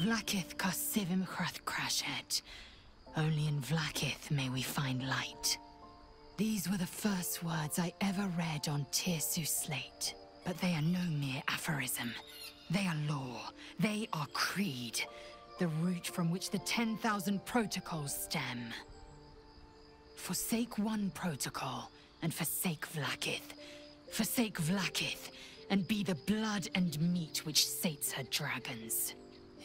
Vlakith Karsivim Hrath Crashet. Only in Vlakith may we find light. These were the first words I ever read on Tirsu slate. But they are no mere aphorism. They are law. They are creed. The root from which the 10,000 protocols stem. Forsake one protocol, and forsake Vlakith. Forsake Vlakith, and be the blood and meat which sates her dragons.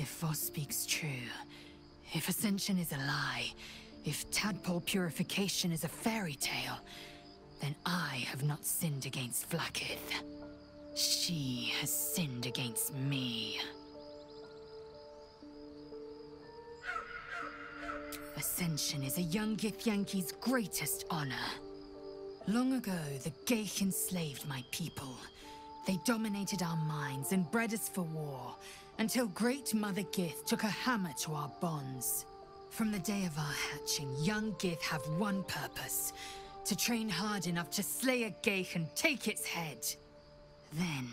If Voss speaks true, if Ascension is a lie, if tadpole purification is a fairy tale, then I have not sinned against Vlakith. She has sinned against me. Ascension is a young Githyanki's greatest honor. Long ago, the Geich enslaved my people. They dominated our minds and bred us for war, until Great Mother Gith took a hammer to our bonds. From the day of our hatching, young Gith have one purpose: to train hard enough to slay a Geich and take its head. Then,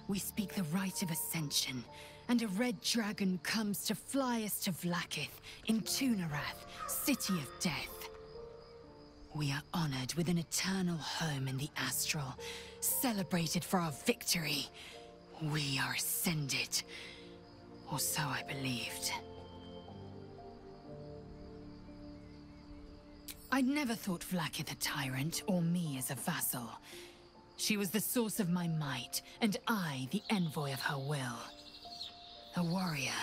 we speak the rite of Ascension, and a red dragon comes to fly us to Vlakith in Tunarath, City of Death. We are honored with an eternal home in the Astral, celebrated for our victory. We are ascended. Or so I believed. I'd never thought Vlakith a tyrant, or me as a vassal. She was the source of my might, and I the envoy of her will. A warrior,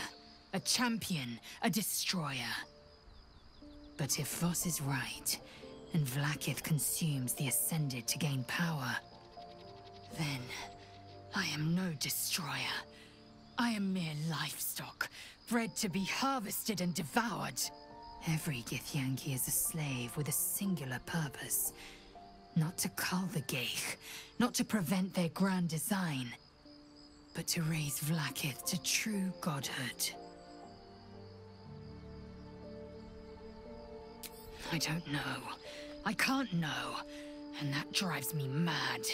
a champion, a destroyer. But if Voss is right, and Vlakith consumes the Ascended to gain power, then I am no destroyer. I am mere livestock, bred to be harvested and devoured. Every Githyanki is a slave with a singular purpose. Not to cull the Geich, not to prevent their grand design, but to raise Vlakith to true godhood. I don't know. I can't know, and that drives me mad.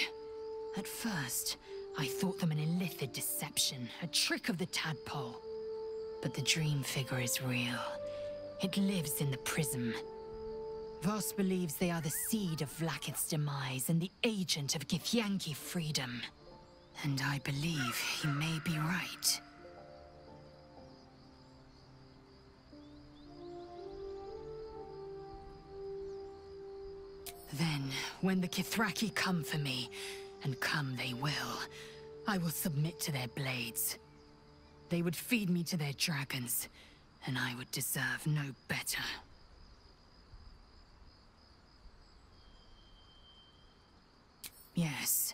At first, I thought them an illithid deception, a trick of the tadpole. But the dream figure is real. It lives in the prism. Voss believes they are the seed of Vlakith's demise and the agent of Githyanki freedom. And I believe he may be right. Then, when the Kithraki come for me, and come they will, I will submit to their blades. They would feed me to their dragons, and I would deserve no better. Yes,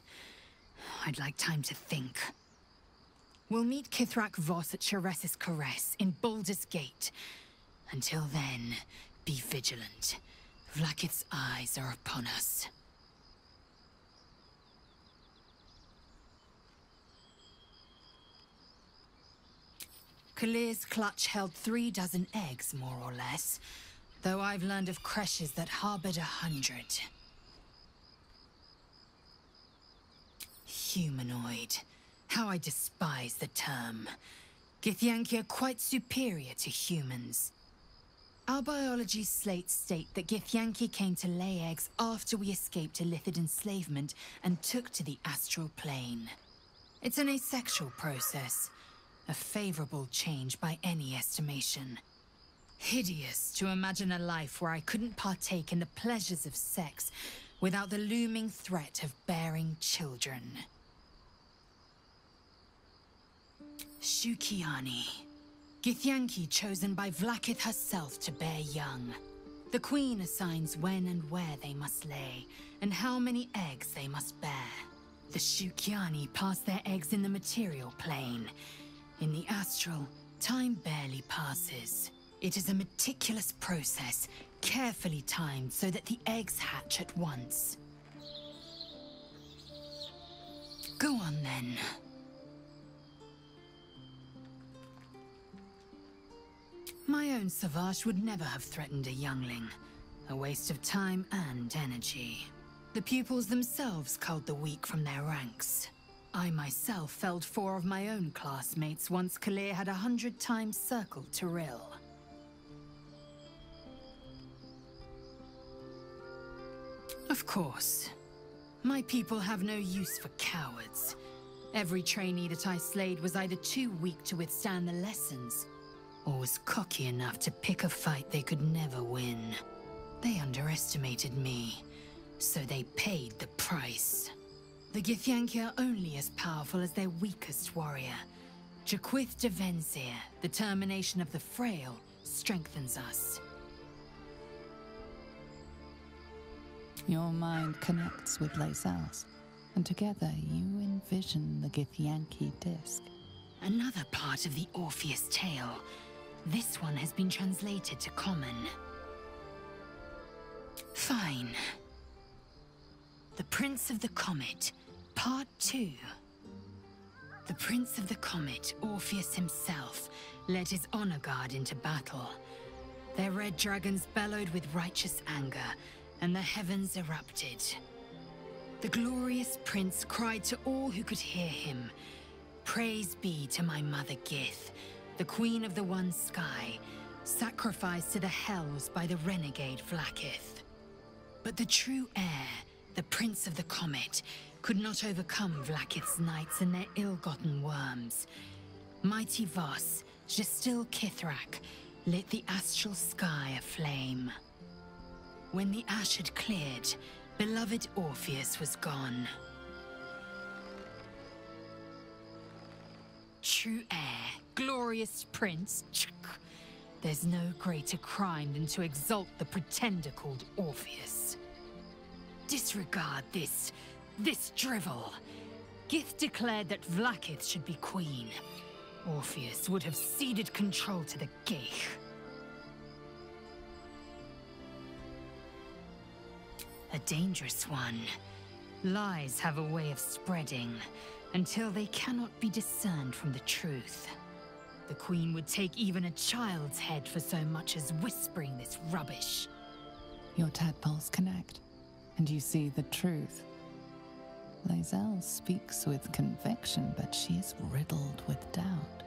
I'd like time to think. We'll meet Kithrak Voss at Sheres's Caress in Baldur's Gate. Until then, be vigilant. Vlakith's eyes are upon us. Kalir's clutch held 36 eggs, more or less, though I've learned of creches that harbored 100. Humanoid. How I despise the term. Githyanki are quite superior to humans. Our biology slates state that Githyanki came to lay eggs after we escaped illithid enslavement and took to the astral plane. It's an asexual process, a favorable change by any estimation. Hideous to imagine a life where I couldn't partake in the pleasures of sex without the looming threat of bearing children. Shukiani. Githyanki chosen by Vlakith herself to bear young. The Queen assigns when and where they must lay, and how many eggs they must bear. The Shukiani pass their eggs in the material plane. In the astral, time barely passes. It is a meticulous process, carefully timed so that the eggs hatch at once. Go on then. My own Savage would never have threatened a youngling. A waste of time and energy. The pupils themselves culled the weak from their ranks. I myself felled 4 of my own classmates once Kalir had 100 times circled Tyril. Of course. My people have no use for cowards. Every trainee that I slayed was either too weak to withstand the lessons, or was cocky enough to pick a fight they could never win. They underestimated me, so they paid the price. The Githyanki are only as powerful as their weakest warrior. Jaquith de Venzir, the termination of the frail, strengthens us. Your mind connects with Lae'zel's, and together you envision the Githyanki disc. Another part of the Orpheus tale. This one has been translated to Common. Fine. The Prince of the Comet, Part 2. The Prince of the Comet, Orpheus himself, led his honor guard into battle. Their red dragons bellowed with righteous anger, and the heavens erupted. The glorious prince cried to all who could hear him, "Praise be to my mother Gith, the queen of the one sky, sacrificed to the hells by the renegade Vlaakith." But the true heir, the Prince of the Comet, could not overcome Vlaakith's knights and their ill-gotten worms. Mighty Voss, Gestil Kithrak, lit the astral sky aflame. When the ash had cleared, beloved Orpheus was gone. True heir, glorious prince, there's no greater crime than to exalt the pretender called Orpheus. Disregard this drivel. Gith declared that Vlaakith should be queen. Orpheus would have ceded control to the Geich. A dangerous one. Lies have a way of spreading, until they cannot be discerned from the truth. The Queen would take even a child's head for so much as whispering this rubbish. Your tadpoles connect, and you see the truth. Lae'zel speaks with conviction, but she is riddled with doubt.